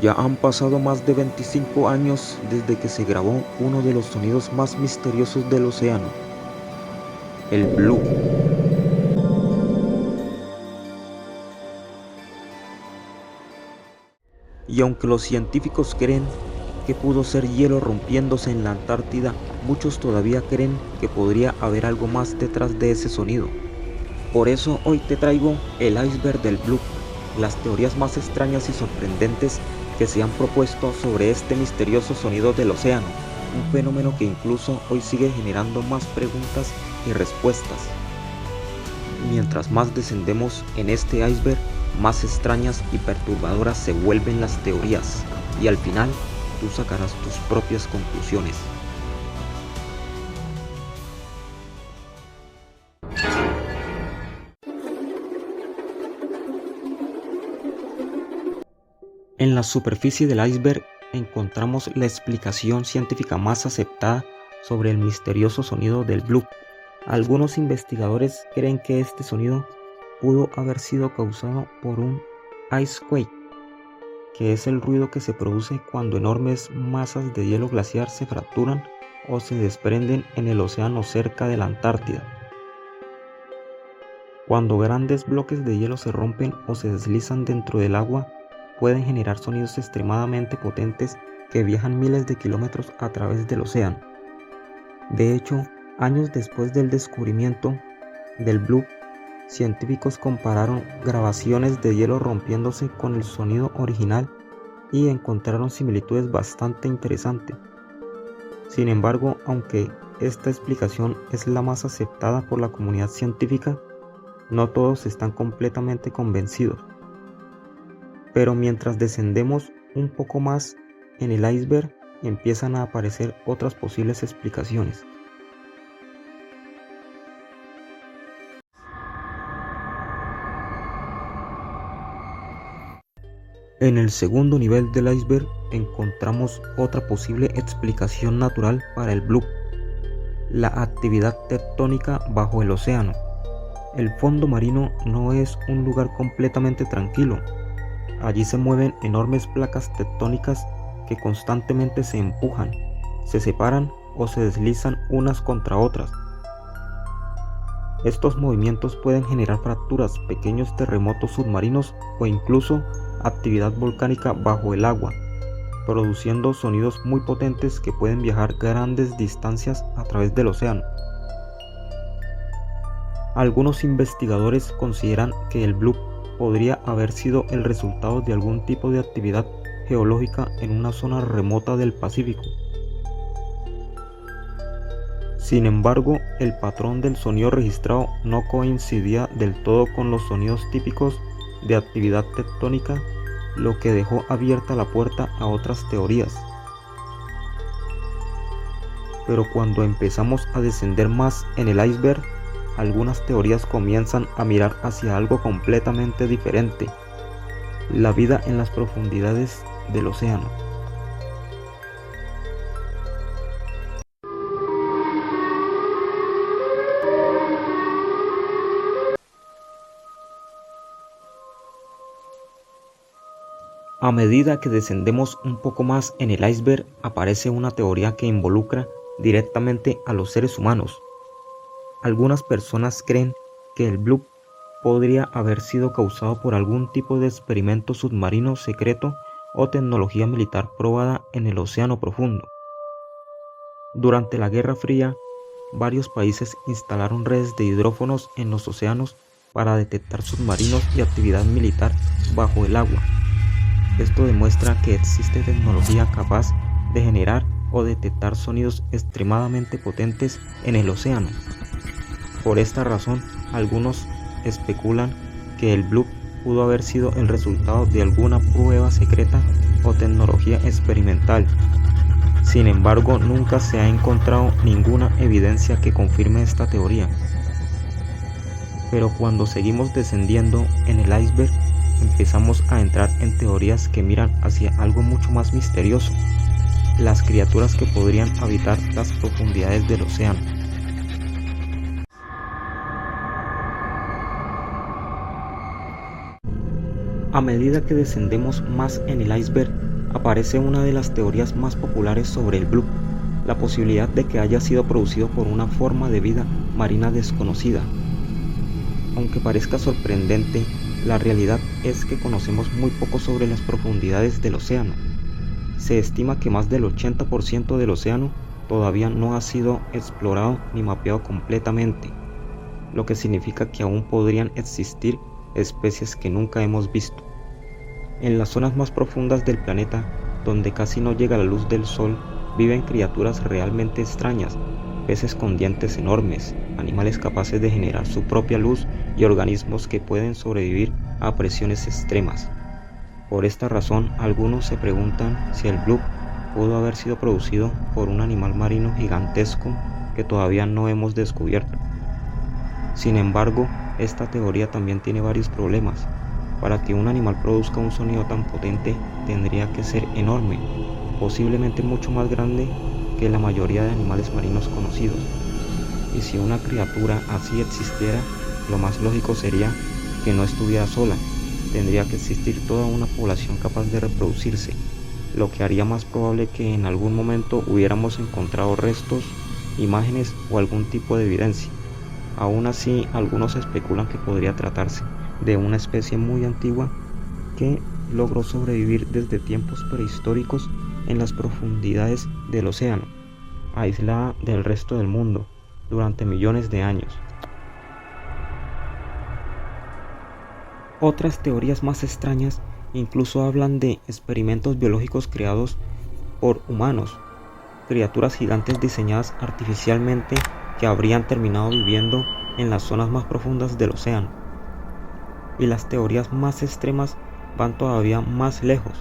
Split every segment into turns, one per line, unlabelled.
Ya han pasado más de 25 años desde que se grabó uno de los sonidos más misteriosos del océano, el bloop. Y aunque los científicos creen que pudo ser hielo rompiéndose en la Antártida, muchos todavía creen que podría haber algo más detrás de ese sonido. Por eso hoy te traigo el iceberg del bloop, las teorías más extrañas y sorprendentes que se han propuesto sobre este misterioso sonido del océano, un fenómeno que incluso hoy sigue generando más preguntas y respuestas. Mientras más descendemos en este iceberg, más extrañas y perturbadoras se vuelven las teorías, y al final tú sacarás tus propias conclusiones. En la superficie del iceberg encontramos la explicación científica más aceptada sobre el misterioso sonido del bloop. Algunos investigadores creen que este sonido pudo haber sido causado por un icequake, que es el ruido que se produce cuando enormes masas de hielo glaciar se fracturan o se desprenden en el océano cerca de la Antártida. Cuando grandes bloques de hielo se rompen o se deslizan dentro del agua, pueden generar sonidos extremadamente potentes que viajan miles de kilómetros a través del océano. De hecho, años después del descubrimiento del bloop, científicos compararon grabaciones de hielo rompiéndose con el sonido original y encontraron similitudes bastante interesantes. Sin embargo, aunque esta explicación es la más aceptada por la comunidad científica, no todos están completamente convencidos. Pero mientras descendemos un poco más en el iceberg, empiezan a aparecer otras posibles explicaciones. En el segundo nivel del iceberg encontramos otra posible explicación natural para el bloop: la actividad tectónica bajo el océano. El fondo marino no es un lugar completamente tranquilo. Allí se mueven enormes placas tectónicas que constantemente se empujan, se separan o se deslizan unas contra otras. Estos movimientos pueden generar fracturas, pequeños terremotos submarinos o incluso actividad volcánica bajo el agua, produciendo sonidos muy potentes que pueden viajar grandes distancias a través del océano. Algunos investigadores consideran que el bloop podría haber sido el resultado de algún tipo de actividad geológica en una zona remota del Pacífico. Sin embargo, el patrón del sonido registrado no coincidía del todo con los sonidos típicos de actividad tectónica, lo que dejó abierta la puerta a otras teorías. Pero cuando empezamos a descender más en el iceberg, algunas teorías comienzan a mirar hacia algo completamente diferente: la vida en las profundidades del océano. A medida que descendemos un poco más en el iceberg, aparece una teoría que involucra directamente a los seres humanos. Algunas personas creen que el bloop podría haber sido causado por algún tipo de experimento submarino secreto o tecnología militar probada en el océano profundo. Durante la Guerra Fría, varios países instalaron redes de hidrófonos en los océanos para detectar submarinos y actividad militar bajo el agua. Esto demuestra que existe tecnología capaz de generar o detectar sonidos extremadamente potentes en el océano. Por esta razón, algunos especulan que el bloop pudo haber sido el resultado de alguna prueba secreta o tecnología experimental. Sin embargo, nunca se ha encontrado ninguna evidencia que confirme esta teoría. Pero cuando seguimos descendiendo en el iceberg, empezamos a entrar en teorías que miran hacia algo mucho más misterioso: las criaturas que podrían habitar las profundidades del océano. A medida que descendemos más en el iceberg, aparece una de las teorías más populares sobre el blub, la posibilidad de que haya sido producido por una forma de vida marina desconocida. Aunque parezca sorprendente, la realidad es que conocemos muy poco sobre las profundidades del océano. Se estima que más del 80% del océano todavía no ha sido explorado ni mapeado completamente, lo que significa que aún podrían existir especies que nunca hemos visto. En las zonas más profundas del planeta, donde casi no llega la luz del sol, viven criaturas realmente extrañas, peces con dientes enormes, animales capaces de generar su propia luz y organismos que pueden sobrevivir a presiones extremas. Por esta razón, algunos se preguntan si el blub pudo haber sido producido por un animal marino gigantesco que todavía no hemos descubierto. Sin embargo, esta teoría también tiene varios problemas. Para que un animal produzca un sonido tan potente, tendría que ser enorme, posiblemente mucho más grande que la mayoría de animales marinos conocidos. Y si una criatura así existiera, lo más lógico sería que no estuviera sola. Tendría que existir toda una población capaz de reproducirse, lo que haría más probable que en algún momento hubiéramos encontrado restos, imágenes o algún tipo de evidencia. Aún así, algunos especulan que podría tratarse de una especie muy antigua que logró sobrevivir desde tiempos prehistóricos en las profundidades del océano, aislada del resto del mundo durante millones de años. Otras teorías más extrañas incluso hablan de experimentos biológicos creados por humanos, criaturas gigantes diseñadas artificialmente que habrían terminado viviendo en las zonas más profundas del océano. Y las teorías más extremas van todavía más lejos,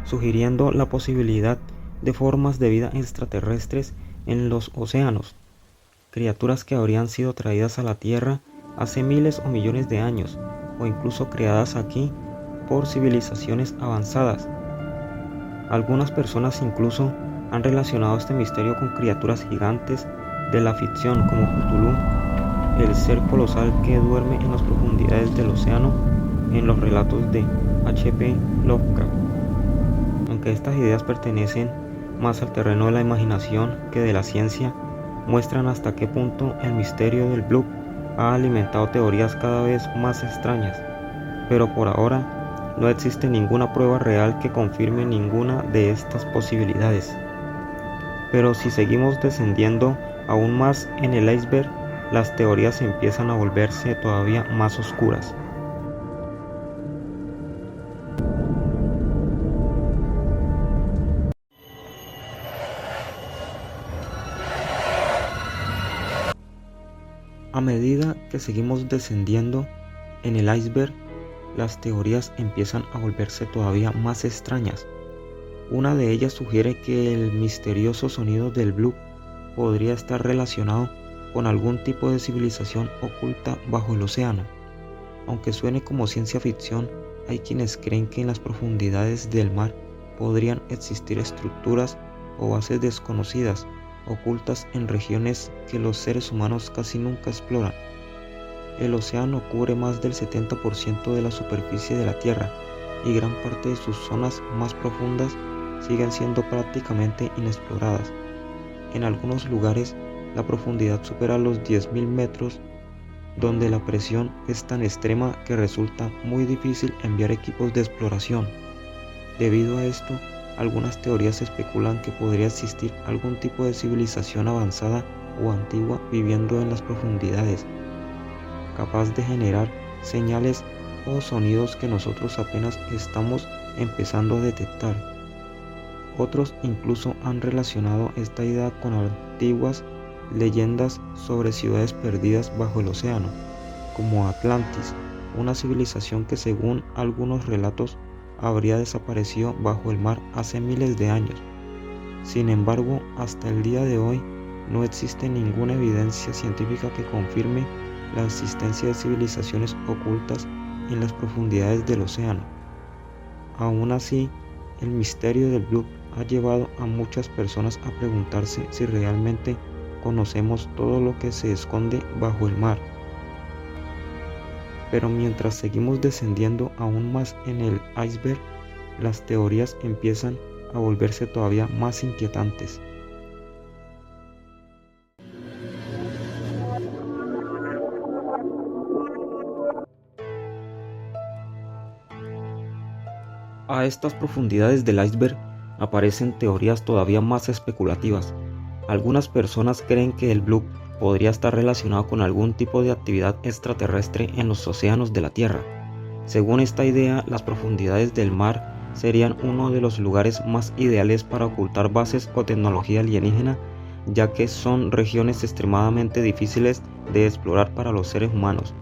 sugiriendo la posibilidad de formas de vida extraterrestres en los océanos, criaturas que habrían sido traídas a la Tierra hace miles o millones de años, o incluso creadas aquí por civilizaciones avanzadas. Algunas personas incluso han relacionado este misterio con criaturas gigantes de la ficción como Cthulhu, el ser colosal que duerme en las profundidades del océano en los relatos de H.P. Lovecraft. Aunque estas ideas pertenecen más al terreno de la imaginación que de la ciencia, muestran hasta qué punto el misterio del blub ha alimentado teorías cada vez más extrañas, pero por ahora no existe ninguna prueba real que confirme ninguna de estas posibilidades. Pero si seguimos descendiendo aún más en el iceberg, las teorías empiezan a volverse todavía más oscuras. A medida que seguimos descendiendo en el iceberg, las teorías empiezan a volverse todavía más extrañas. Una de ellas sugiere que el misterioso sonido del blub podría estar relacionado con algún tipo de civilización oculta bajo el océano. Aunque suene como ciencia ficción, hay quienes creen que en las profundidades del mar podrían existir estructuras o bases desconocidas, ocultas en regiones que los seres humanos casi nunca exploran. El océano cubre más del 70% de la superficie de la Tierra y gran parte de sus zonas más profundas siguen siendo prácticamente inexploradas. En algunos lugares, la profundidad supera los 10.000 metros, donde la presión es tan extrema que resulta muy difícil enviar equipos de exploración. Debido a esto, algunas teorías especulan que podría existir algún tipo de civilización avanzada o antigua viviendo en las profundidades, capaz de generar señales o sonidos que nosotros apenas estamos empezando a detectar. Otros incluso han relacionado esta idea con antiguas leyendas sobre ciudades perdidas bajo el océano, como Atlantis, una civilización que según algunos relatos habría desaparecido bajo el mar hace miles de años. Sin embargo, hasta el día de hoy no existe ninguna evidencia científica que confirme la existencia de civilizaciones ocultas en las profundidades del océano. Aún así, el misterio del blub ha llevado a muchas personas a preguntarse si realmente conocemos todo lo que se esconde bajo el mar. Pero mientras seguimos descendiendo aún más en el iceberg, las teorías empiezan a volverse todavía más inquietantes. A estas profundidades del iceberg aparecen teorías todavía más especulativas. Algunas personas creen que el blub podría estar relacionado con algún tipo de actividad extraterrestre en los océanos de la Tierra. Según esta idea, las profundidades del mar serían uno de los lugares más ideales para ocultar bases o tecnología alienígena, ya que son regiones extremadamente difíciles de explorar para los seres humanos.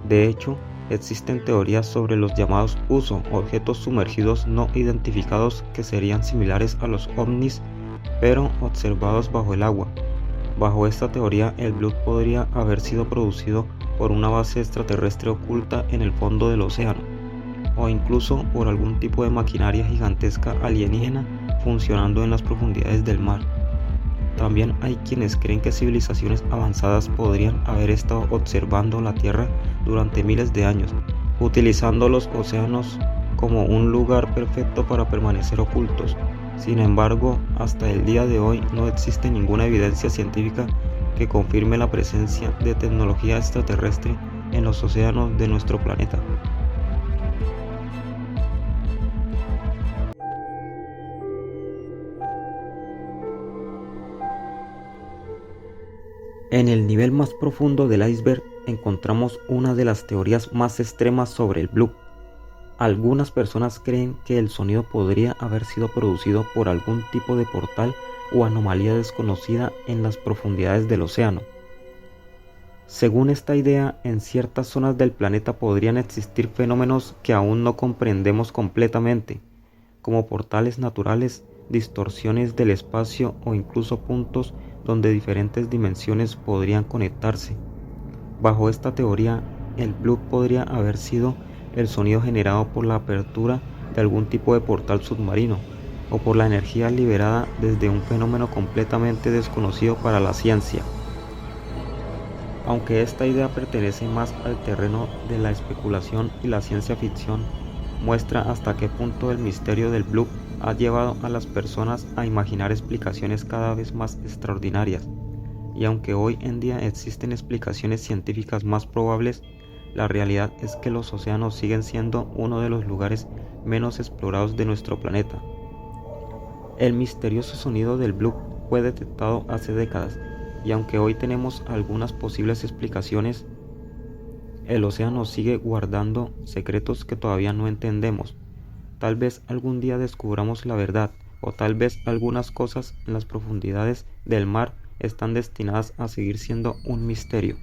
De hecho, existen teorías sobre los llamados USO, objetos sumergidos no identificados, que serían similares a los ovnis, pero observados bajo el agua. Bajo esta teoría, el blub podría haber sido producido por una base extraterrestre oculta en el fondo del océano, o incluso por algún tipo de maquinaria gigantesca alienígena funcionando en las profundidades del mar. También hay quienes creen que civilizaciones avanzadas podrían haber estado observando la Tierra durante miles de años, utilizando los océanos como un lugar perfecto para permanecer ocultos. Sin embargo, hasta el día de hoy no existe ninguna evidencia científica que confirme la presencia de tecnología extraterrestre en los océanos de nuestro planeta. En el nivel más profundo del iceberg encontramos una de las teorías más extremas sobre el blub. Algunas personas creen que el sonido podría haber sido producido por algún tipo de portal o anomalía desconocida en las profundidades del océano. Según esta idea, en ciertas zonas del planeta podrían existir fenómenos que aún no comprendemos completamente, como portales naturales, distorsiones del espacio o incluso puntos donde diferentes dimensiones podrían conectarse. Bajo esta teoría, el blub podría haber sido el sonido generado por la apertura de algún tipo de portal submarino, o por la energía liberada desde un fenómeno completamente desconocido para la ciencia. Aunque esta idea pertenece más al terreno de la especulación y la ciencia ficción, muestra hasta qué punto el misterio del blub ha llevado a las personas a imaginar explicaciones cada vez más extraordinarias. Y aunque hoy en día existen explicaciones científicas más probables, la realidad es que los océanos siguen siendo uno de los lugares menos explorados de nuestro planeta. El misterioso sonido del blub fue detectado hace décadas, y aunque hoy tenemos algunas posibles explicaciones, el océano sigue guardando secretos que todavía no entendemos. Tal vez algún día descubramos la verdad, o tal vez algunas cosas en las profundidades del mar están destinadas a seguir siendo un misterio.